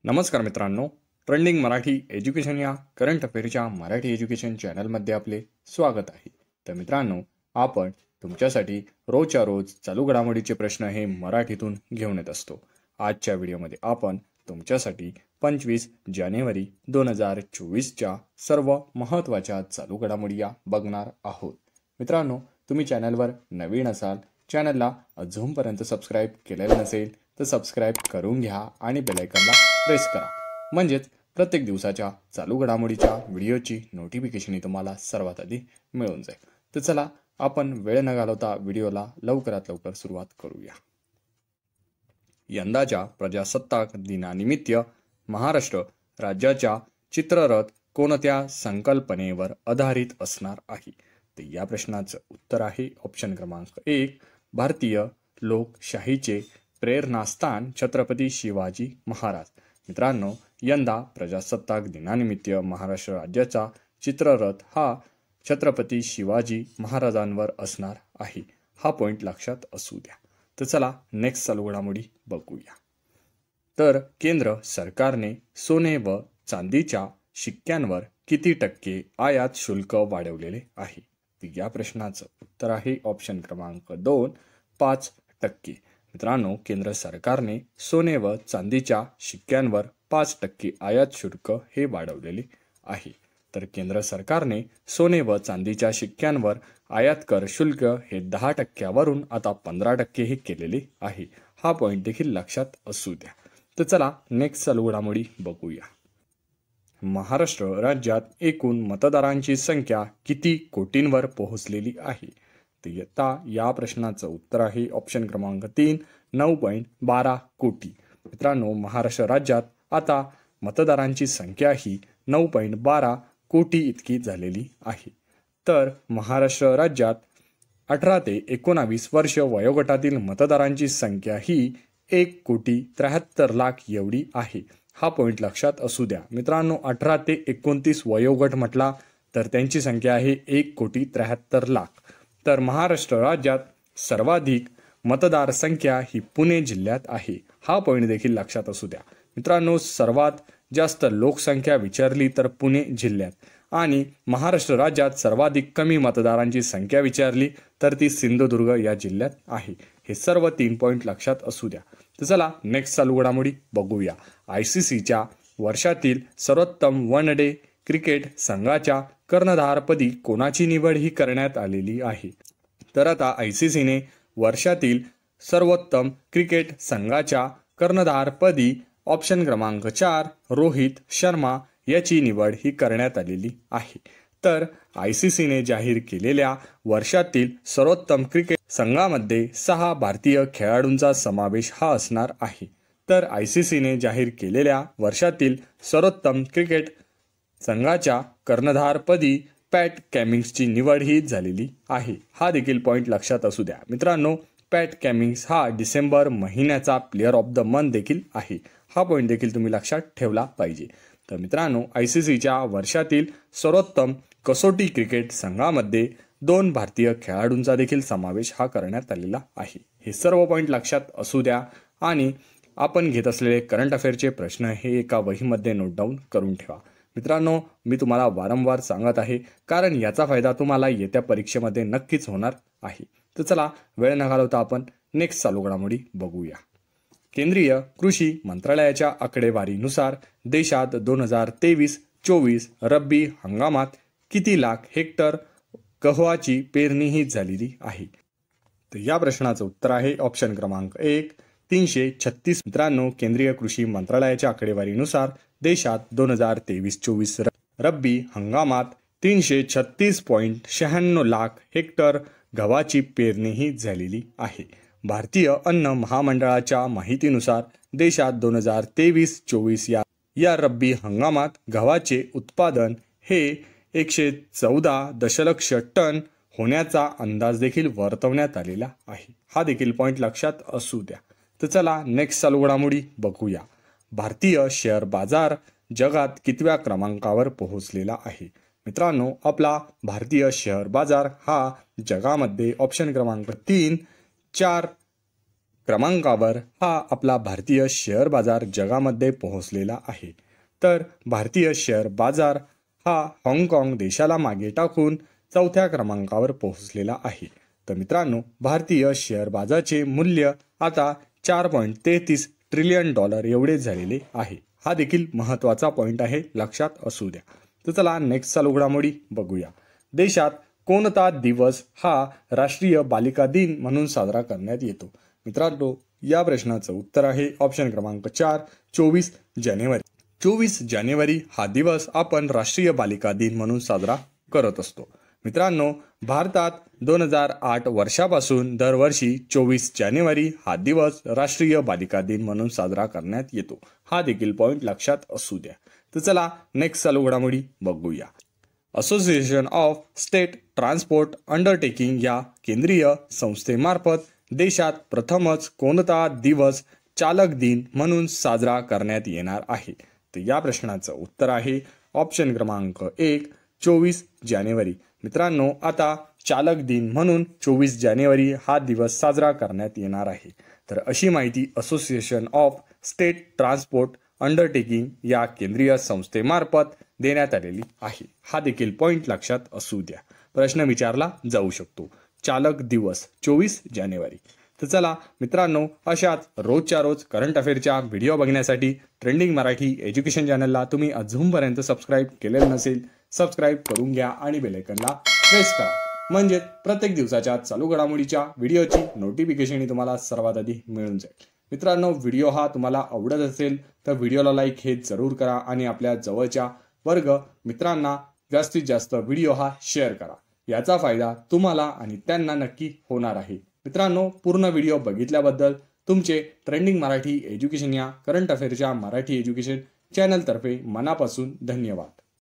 नमस्कार मित्रांनो, trending Marathi education या करंट अफेअरच्या मराठी एज्युकेशन चॅनलमध्ये आपले स्वागत आहे। तर मित्रांनो, आपण तुमच्यासाठी रोजच्या रोज चालू घडामोडीचे प्रश्न हे मराठीतून घेऊन येत असतो। आजच्या व्हिडिओमध्ये आपण तुमच्यासाठी 25 जानेवारी 2024च्या सर्व महत्त्वाच्या चालू घडामोडी या बघणार आहोत। मित्रांनो, तुम्ही चॅनलवर नवीन असाल, चॅनलला अजूनपर्यंत सबस्क्राइब केलेलं नसेल तर सबस्क्राइब करून घ्या आणि बेल आयकॉनला प्रेस करा, म्हणजेच प्रत्येक दिवसाच्या चालू घडामोडीच्या व्हिडिओची नोटिफिकेशन तुम्हाला सर्वात आधी मिळून जाईल। तर चला आपण वेळ न घालवता व्हिडिओला लवकरात लवकर सुरुवात करूया। यंदाच्या प्रजासत्ताक दिनानिमित्त महाराष्ट्र राज्याच्या चित्ररथ कोणत्या संकल्पनेवर आधारित असणार आहे? तर या प्रश्नाचं उत्तर आहे ऑप्शन क्रमांक 1, भारतीय लोकशाहीचे प्रेरणास्थान छत्रपती शिवाजी महाराज। मित्रांनो, यंदा प्रजासत्ताक दिनानिमित्त महाराष्ट्र राज्याचा चित्ररथ हा छत्रपती शिवाजी महाराजांवर असणार आहे। हा पॉइंट लक्षात असू द्या। तर चला नेक्स्ट चालू घडामोडी बघूया। तर केंद्र सरकारने सोने व चांदीच्या शिक्क्यांवर किती टक्के आयात शुल्क वाढवलेले आहे? तर या प्रश्नाचं उत्तर आहे ऑप्शन क्रमांक 2, 5%। मित्रांनो, केंद्र सरकारने सोने व चांदीच्या शिक्क्यांवर 5% आयात शुल्क हे वाढवलेले आहे। तर केंद्र सरकारने सोने व चांदीच्या शिक्क्यांवर आयात कर शुल्क हे 10%वरून आता 15% हे केलेले आहे। हा पॉइंट देखील लक्षात असू द्या। तर चला नेक्स्ट चालू घडामोडी बघूया। महाराष्ट्र राज्यात एकूण मतदारांची संख्या किती कोटींवर पोहोचलेली आहे? तर या प्रश्नाचं उत्तर आहे ऑप्शन क्रमांक 3, 9.12 कोटी। मित्रांनो, महाराष्ट्र राज्यात आता मतदारांची संख्या ही 9.12 कोटी इतकी झालेली आहे। तर महाराष्ट्र राज्यात 18 ते 19 वर्ष वयोगटातील मतदारांची संख्या ही 1,73,00,000 एवढी आहे। हा पॉइंट लक्षात असू द्या। मित्रांनो, 18 ते 29 वयोगट म्हटला तर त्यांची संख्या आहे 1,73,00,000। तर महाराष्ट्र राज्यात सर्वाधिक मतदार संख्या ही पुणे जिल्ह्यात आहे। हा पॉइंट देखील लक्षात असू द्या। मित्रांनो, सर्वात जास्त लोकसंख्या विचारली तर पुणे जिल्ह्यात, आणि महाराष्ट्र राज्यात सर्वाधिक कमी मतदारांची संख्या विचारली तर ती सिंधुदुर्ग या जिल्ह्यात आहे। हे सर्व 3 पॉइंट लक्षात असू द्या। तर चला नेक्स्ट चालू घडामोडी बघूया। ICCच्या वर्षातील सर्वोत्तम वन डे क्रिकेट संघाच्या कर्णधारपदी कोणाची निवड ही करण्यात आलेली आहे? तर आता ICCने वर्षातील सर्वोत्तम क्रिकेट संघाच्या कर्णधारपदी ऑप्शन क्रमांक 4 रोहित शर्मा याची निवड ही करण्यात आलेली आहे। तर ICCने जाहीर केलेल्या वर्षातील सर्वोत्तम क्रिकेट संघामध्ये 6 भारतीय खेळाडूंचा समावेश हा असणार आहे। तर ICCने जाहीर केलेल्या वर्षातील सर्वोत्तम क्रिकेट संघाच्या कर्णधारपदी पॅट कमिन्सची निवड ही झालेली आहे। हा देखील पॉइंट लक्षात असू द्या। मित्रांनो, पॅट कमिन्स हा डिसेंबर महिन्याचा प्लेअर ऑफ द मंथ देखील आहे। हा पॉइंट देखील तुम्ही लक्षात ठेवला पाहिजे। तर मित्रांनो, ICCच्या वर्षातील सर्वोत्तम कसोटी क्रिकेट संघामध्ये 2 भारतीय खेळाडूंचा देखील समावेश हा करण्यात आलेला आहे। हे सर्व पॉइंट लक्षात असू द्या आणि आपण घेत असलेले करंट अफेअरचे प्रश्न हे एका वहीमध्ये नोट डाऊन करून ठेवा। मित्रांनो, मी तुम्हाला वारंवार सांगत आहे, कारण याचा फायदा तुम्हाला येत्या परीक्षेमध्ये नक्कीच होणार आहे। तर चला वेळ न घालवता आपण नेक्स्ट चालू घडामोडी बघूया। केंद्रीय कृषी मंत्रालयाच्या आकडेवारीनुसार देशात 2023-24 रब्बी हंगामात किती लाख हेक्टर गव्हाची पेरणी ही झालेली आहे? तर या प्रश्नाचं उत्तर आहे ऑप्शन क्रमांक 1, 336। मित्रांनो, केंद्रीय कृषी मंत्रालयाच्या आकडेवारीनुसार देशात 2023-24 रब्बी हंगामात 336.96 लाख हेक्टर गव्हाची पेरणी ही झालेली आहे। भारतीय अन्न महामंडळाच्या माहितीनुसार देशात 2023-24 या रब्बी हंगामात गव्हाचे उत्पादन हे 114 दशलक्ष टन होण्याचा अंदाज देखील वर्तवण्यात आलेला आहे। हा देखील पॉइंट लक्षात असू द्या। तर चला नेक्स्ट चालू घडामोडी बघूया। भारतीय शेअर बाजार जगात कितव्या क्रमांकावर पोहोचलेला आहे? मित्रांनो, आपला भारतीय शेअर बाजार हा जगामध्ये ऑप्शन क्रमांक 3, 4 क्रमांकावर हा आपला भारतीय शेअर बाजार जगामध्ये पोहोचलेला आहे। तर भारतीय शेअर बाजार हा हाँगकाँग देशाला मागे टाकून 4थ्या क्रमांकावर पोहोचलेला आहे। तर मित्रांनो, भारतीय शेअर बाजाराचे मूल्य आता 4.33 ट्रिलियन डॉलर एवढे झालेले आहे। हा देखील महत्त्वाचा पॉईंट आहे, लक्षात असू द्या। तर चला नेक्स्ट चालू घडामोडी बघूया। देशात कोणता दिवस हा राष्ट्रीय बालिका दिन म्हणून साजरा करण्यात येतो? मित्रांनो, या प्रश्नाचं उत्तर आहे ऑप्शन क्रमांक 4, 24 जानेवारी। 24 जानेवारी हा दिवस आपण राष्ट्रीय बालिका दिन म्हणून साजरा करत असतो। मित्रांनो, भारतात 2008 वर्षापासून दरवर्षी 24 जानेवारी हा दिवस राष्ट्रीय बालिका दिन म्हणून साजरा करण्यात येतो। हा देखील पॉईंट लक्षात असू द्या। तर चला नेक्स्ट चालू घडामोडी बघूया। Association of state transport undertaking या केंद्रीय संस्थेमार्फत देशात प्रथमच कोणता दिवस चालक दिन म्हणून साजरा करण्यात येणार आहे? तर या प्रश्नाचं उत्तर आहे ऑप्शन क्रमांक 1, 24 जानेवारी। मित्रांनो, आता चालक दिन म्हणून 24 जानेवारी हा दिवस साजरा करण्यात येणार आहे। तर अशी माहिती association of state transport undertaking या केंद्रीय संस्थेमार्फत देण्यात आलेली आहे। हा देखील पॉईंट लक्षात असू द्या, प्रश्न विचारला जाऊ शकतो। चालक दिवस 24 जानेवारी। तर चला मित्रांनो, अशाच रोजच्या रोज करंट अफेअरच्या व्हिडिओ बघण्यासाठी ट्रेंडिंग मराठी एज्युकेशन चॅनलला तुम्ही अजूनपर्यंत सबस्क्राईब केलेलं नसेल, सबस्क्राईब करून घ्या आणि बेल आयकॉनला प्रेस करा, म्हणजे प्रत्येक दिवसाच्या चालू घडामोडीच्या व्हिडिओची नोटिफिकेशन तुम्हाला सर्वात आधी मिळून जाईल। मित्रांनो, व्हिडिओ हा तुम्हाला आवडत असेल तर व्हिडिओला लाईक हे जरूर करा आणि आपल्या जवळच्या वर्ग मित्रांना जास्तीत जास्त व्हिडिओ हा शेअर करा। याचा फायदा तुम्हाला आणि त्यांना नक्की होणार आहे। मित्रांनो, पूर्ण व्हिडिओ बघितल्याबद्दल तुमचे ट्रेंडिंग मराठी एज्युकेशन या करंट अफेअरच्या मराठी एज्युकेशन चॅनलतर्फे मनापासून धन्यवाद।